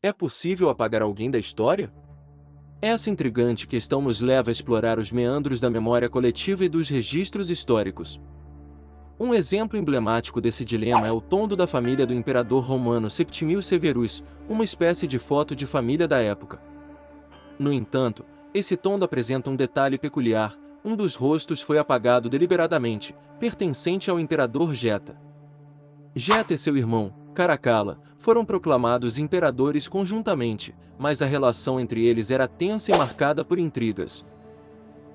É possível apagar alguém da história? Essa intrigante questão nos leva a explorar os meandros da memória coletiva e dos registros históricos. Um exemplo emblemático desse dilema é o tombo da família do imperador romano Septimio Severus, uma espécie de foto de família da época. No entanto, esse tombo apresenta um detalhe peculiar: um dos rostos foi apagado deliberadamente, pertencente ao imperador Geta. Geta e seu irmão, Caracalla, foram proclamados imperadores conjuntamente, mas a relação entre eles era tensa e marcada por intrigas.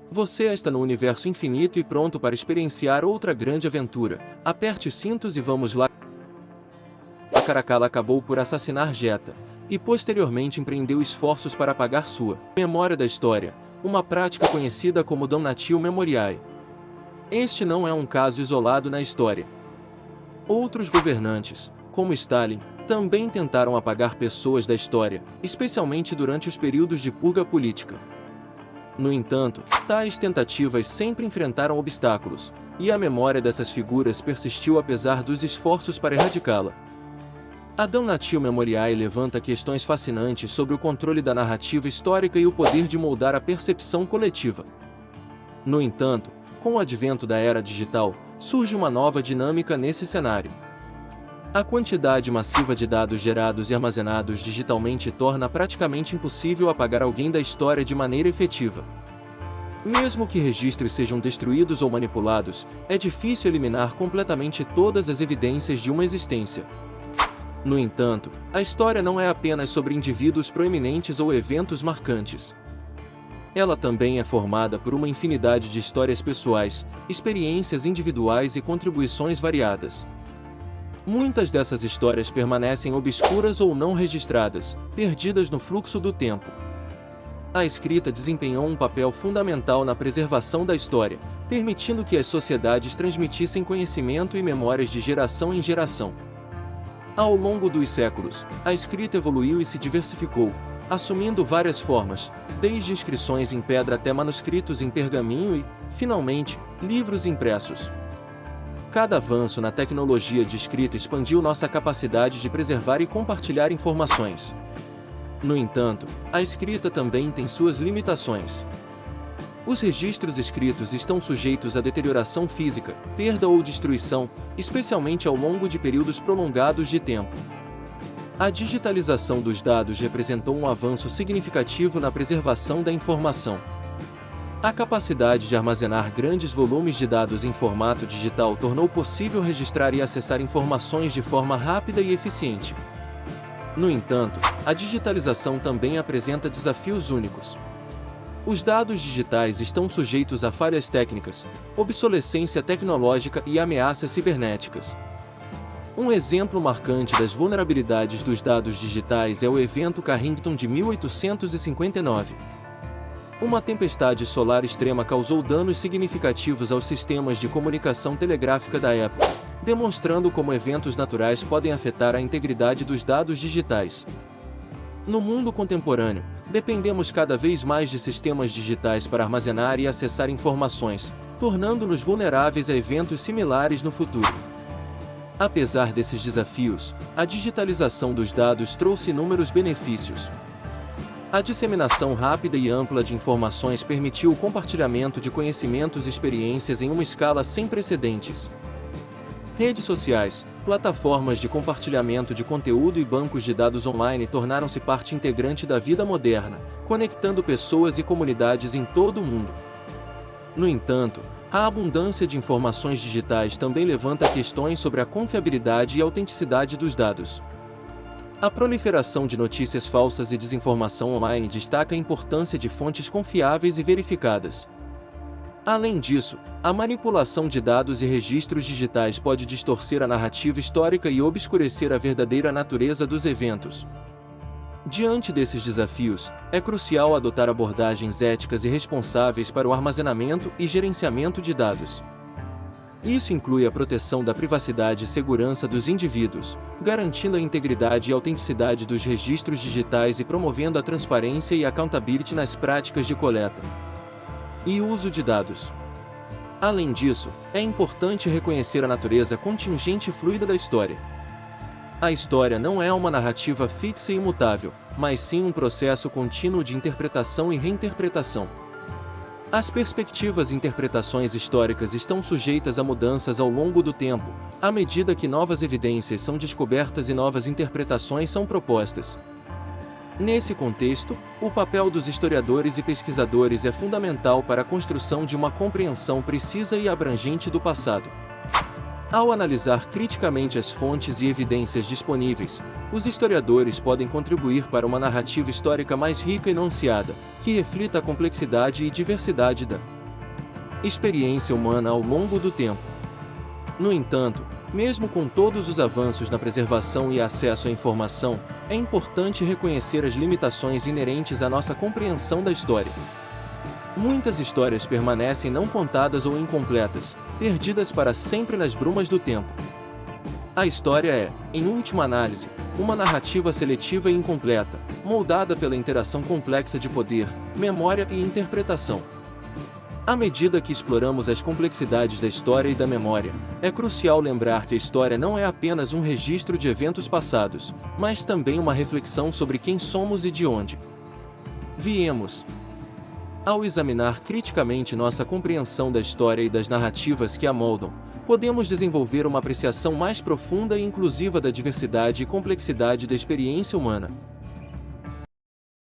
Você está no universo infinito e pronto para experienciar outra grande aventura. Aperte os cintos e vamos lá. Caracalla acabou por assassinar Geta, e posteriormente empreendeu esforços para apagar sua memória da história, uma prática conhecida como Damnatio Memoriae. Este não é um caso isolado na história. Outros governantes, como Stalin, também tentaram apagar pessoas da história, especialmente durante os períodos de purga política. No entanto, tais tentativas sempre enfrentaram obstáculos, e a memória dessas figuras persistiu apesar dos esforços para erradicá-la. A Damnatio Memoriae levanta questões fascinantes sobre o controle da narrativa histórica e o poder de moldar a percepção coletiva. No entanto, com o advento da era digital, surge uma nova dinâmica nesse cenário. A quantidade massiva de dados gerados e armazenados digitalmente torna praticamente impossível apagar alguém da história de maneira efetiva. Mesmo que registros sejam destruídos ou manipulados, é difícil eliminar completamente todas as evidências de uma existência. No entanto, a história não é apenas sobre indivíduos proeminentes ou eventos marcantes. Ela também é formada por uma infinidade de histórias pessoais, experiências individuais e contribuições variadas. Muitas dessas histórias permanecem obscuras ou não registradas, perdidas no fluxo do tempo. A escrita desempenhou um papel fundamental na preservação da história, permitindo que as sociedades transmitissem conhecimento e memórias de geração em geração. Ao longo dos séculos, a escrita evoluiu e se diversificou, assumindo várias formas, desde inscrições em pedra até manuscritos em pergaminho e, finalmente, livros impressos. Cada avanço na tecnologia de escrita expandiu nossa capacidade de preservar e compartilhar informações. No entanto, a escrita também tem suas limitações. Os registros escritos estão sujeitos a deterioração física, perda ou destruição, especialmente ao longo de períodos prolongados de tempo. A digitalização dos dados representou um avanço significativo na preservação da informação. A capacidade de armazenar grandes volumes de dados em formato digital tornou possível registrar e acessar informações de forma rápida e eficiente. No entanto, a digitalização também apresenta desafios únicos. Os dados digitais estão sujeitos a falhas técnicas, obsolescência tecnológica e ameaças cibernéticas. Um exemplo marcante das vulnerabilidades dos dados digitais é o evento Carrington de 1859. Uma tempestade solar extrema causou danos significativos aos sistemas de comunicação telegráfica da época, demonstrando como eventos naturais podem afetar a integridade dos dados digitais. No mundo contemporâneo, dependemos cada vez mais de sistemas digitais para armazenar e acessar informações, tornando-nos vulneráveis a eventos similares no futuro. Apesar desses desafios, a digitalização dos dados trouxe inúmeros benefícios. A disseminação rápida e ampla de informações permitiu o compartilhamento de conhecimentos e experiências em uma escala sem precedentes. Redes sociais, plataformas de compartilhamento de conteúdo e bancos de dados online tornaram-se parte integrante da vida moderna, conectando pessoas e comunidades em todo o mundo. No entanto, a abundância de informações digitais também levanta questões sobre a confiabilidade e autenticidade dos dados. A proliferação de notícias falsas e desinformação online destaca a importância de fontes confiáveis e verificadas. Além disso, a manipulação de dados e registros digitais pode distorcer a narrativa histórica e obscurecer a verdadeira natureza dos eventos. Diante desses desafios, é crucial adotar abordagens éticas e responsáveis para o armazenamento e gerenciamento de dados. Isso inclui a proteção da privacidade e segurança dos indivíduos, garantindo a integridade e autenticidade dos registros digitais e promovendo a transparência e accountability nas práticas de coleta e uso de dados. Além disso, é importante reconhecer a natureza contingente e fluida da história. A história não é uma narrativa fixa e imutável, mas sim um processo contínuo de interpretação e reinterpretação. As perspectivas e interpretações históricas estão sujeitas a mudanças ao longo do tempo, à medida que novas evidências são descobertas e novas interpretações são propostas. Nesse contexto, o papel dos historiadores e pesquisadores é fundamental para a construção de uma compreensão precisa e abrangente do passado. Ao analisar criticamente as fontes e evidências disponíveis, os historiadores podem contribuir para uma narrativa histórica mais rica e nuanciada, que reflita a complexidade e diversidade da experiência humana ao longo do tempo. No entanto, mesmo com todos os avanços na preservação e acesso à informação, é importante reconhecer as limitações inerentes à nossa compreensão da história. Muitas histórias permanecem não contadas ou incompletas, perdidas para sempre nas brumas do tempo. A história é, em última análise, uma narrativa seletiva e incompleta, moldada pela interação complexa de poder, memória e interpretação. À medida que exploramos as complexidades da história e da memória, é crucial lembrar que a história não é apenas um registro de eventos passados, mas também uma reflexão sobre quem somos e de onde viemos. Ao examinar criticamente nossa compreensão da história e das narrativas que a moldam, podemos desenvolver uma apreciação mais profunda e inclusiva da diversidade e complexidade da experiência humana.